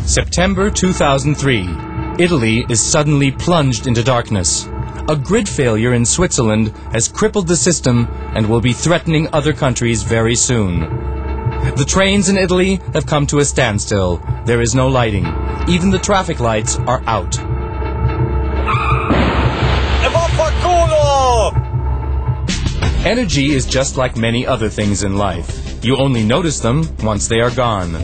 September 2003. Italy is suddenly plunged into darkness. A grid failure in Switzerland has crippled the system and will be threatening other countries very soon. The trains in Italy have come to a standstill. There is no lighting. Even the traffic lights are out. Energy is just like many other things in life. You only notice them once they are gone.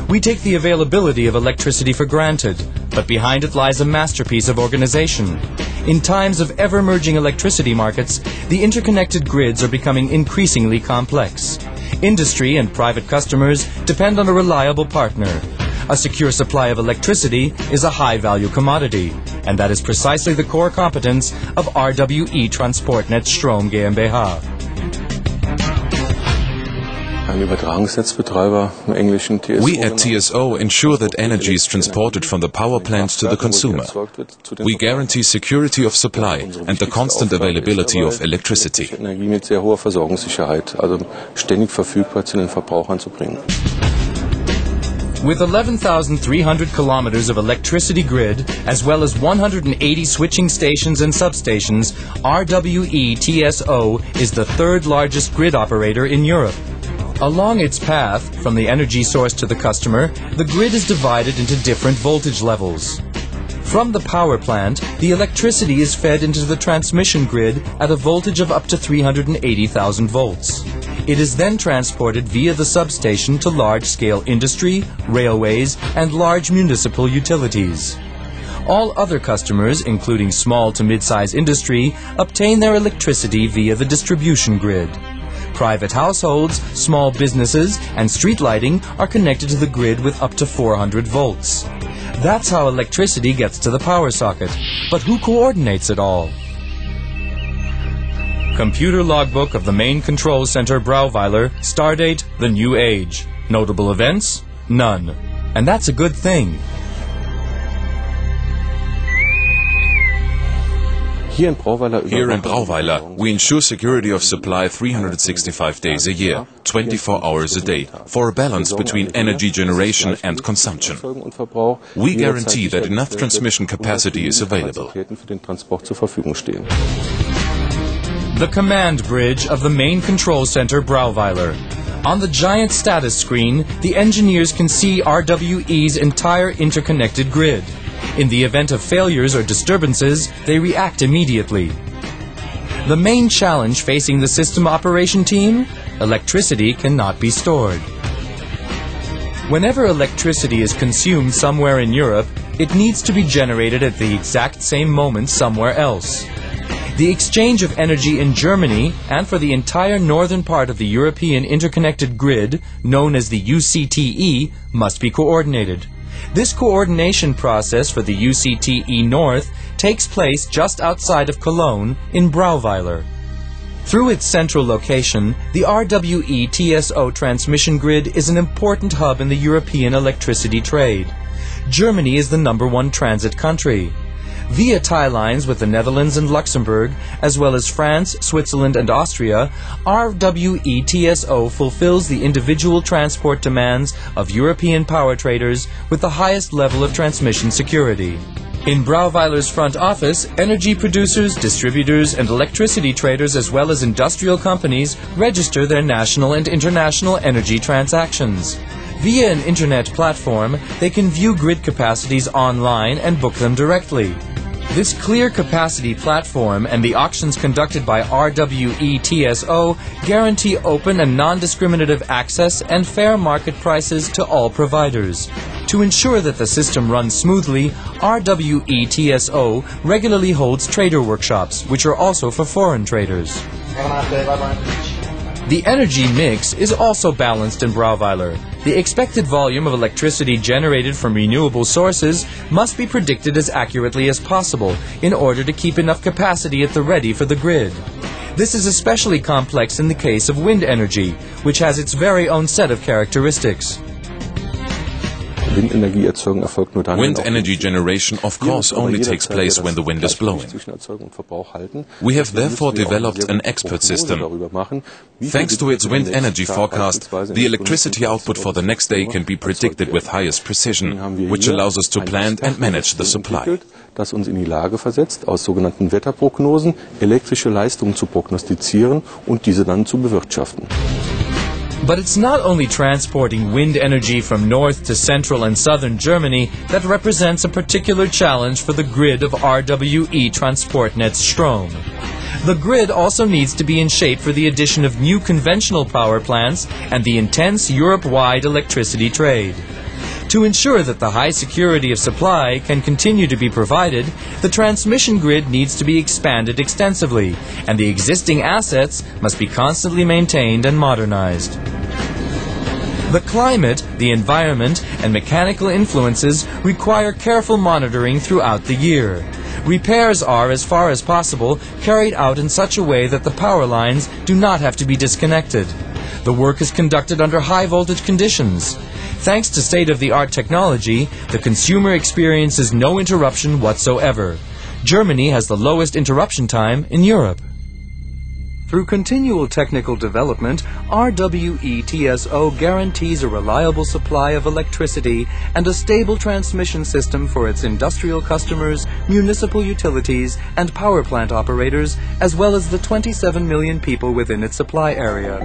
We take the availability of electricity for granted, but behind it lies a masterpiece of organization. In times of ever-merging electricity markets, the interconnected grids are becoming increasingly complex. Industry and private customers depend on a reliable partner. A secure supply of electricity is a high-value commodity, and that is precisely the core competence of RWE Transportnetz Strom GmbH. We at TSO ensure that energy is transported from the power plant to the consumer. We guarantee security of supply and the constant availability of electricity. With 11,300 kilometers of electricity grid, as well as 180 switching stations and substations, RWE TSO is the third largest grid operator in Europe. Along its path, from the energy source to the customer, the grid is divided into different voltage levels. From the power plant, the electricity is fed into the transmission grid at a voltage of up to 380,000 volts. It is then transported via the substation to large-scale industry, railways, and large municipal utilities. All other customers, including small to mid-size industry, obtain their electricity via the distribution grid. Private households, small businesses, and street lighting are connected to the grid with up to 400 volts. That's how electricity gets to the power socket. But who coordinates it all? Computer logbook of the main control center Brauweiler, stardate, the new age. Notable events? None. And that's a good thing. Here in Brauweiler, we ensure security of supply 365 days a year, 24 hours a day, for a balance between energy generation and consumption. We guarantee that enough transmission capacity is available. The command bridge of the main control center Brauweiler. On the giant status screen, the engineers can see RWE's entire interconnected grid. In the event of failures or disturbances, they react immediately. The main challenge facing the system operation team? Electricity cannot be stored. Whenever electricity is consumed somewhere in Europe, it needs to be generated at the exact same moment somewhere else. The exchange of energy in Germany and for the entire northern part of the European interconnected grid, known as the UCTE, must be coordinated. This coordination process for the UCTE North takes place just outside of Cologne in Brauweiler. Through its central location, the RWE TSO transmission grid is an important hub in the European electricity trade. Germany is the #1 transit country. Via tie lines with the Netherlands and Luxembourg, as well as France, Switzerland, and Austria, RWE TSO fulfills the individual transport demands of European power traders with the highest level of transmission security. In Brauweiler's front office, energy producers, distributors, and electricity traders, as well as industrial companies, register their national and international energy transactions. Via an internet platform, they can view grid capacities online and book them directly. This clear capacity platform and the auctions conducted by RWE TSO guarantee open and non-discriminative access and fair market prices to all providers. To ensure that the system runs smoothly, RWE TSO regularly holds trader workshops, which are also for foreign traders. The energy mix is also balanced in Brauweiler. The expected volume of electricity generated from renewable sources must be predicted as accurately as possible in order to keep enough capacity at the ready for the grid. This is especially complex in the case of wind energy, which has its very own set of characteristics. Wind energy generation, of course, only takes place when the wind is blowing. We have therefore developed an expert system. Thanks to its wind energy forecast, the electricity output for the next day can be predicted with highest precision, which allows us to plan and manage the supply. Das uns in die Lage versetzt, aus sogenannten Wetterprognosen elektrische Leistungen zu prognostizieren und diese dann zu bewirtschaften. But it's not only transporting wind energy from north to central and southern Germany that represents a particular challenge for the grid of RWE Transportnetz Strom. The grid also needs to be in shape for the addition of new conventional power plants and the intense Europe-wide electricity trade. To ensure that the high security of supply can continue to be provided, the transmission grid needs to be expanded extensively, and the existing assets must be constantly maintained and modernized. The climate, the environment, and mechanical influences require careful monitoring throughout the year. Repairs are, as far as possible, carried out in such a way that the power lines do not have to be disconnected. The work is conducted under high-voltage conditions. Thanks to state-of-the-art technology, the consumer experiences no interruption whatsoever. Germany has the lowest interruption time in Europe. Through continual technical development, RWE TSO guarantees a reliable supply of electricity and a stable transmission system for its industrial customers, municipal utilities, and power plant operators, as well as the 27 million people within its supply area.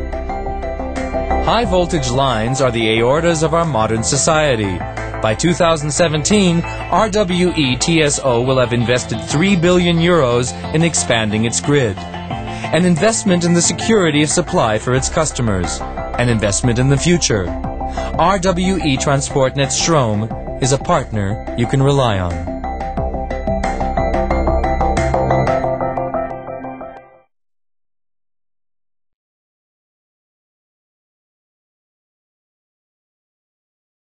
High-voltage lines are the aortas of our modern society. By 2017, RWE TSO will have invested 3 billion euros in expanding its grid. An investment in the security of supply for its customers. An investment in the future. RWE Transportnetz Strom is a partner you can rely on.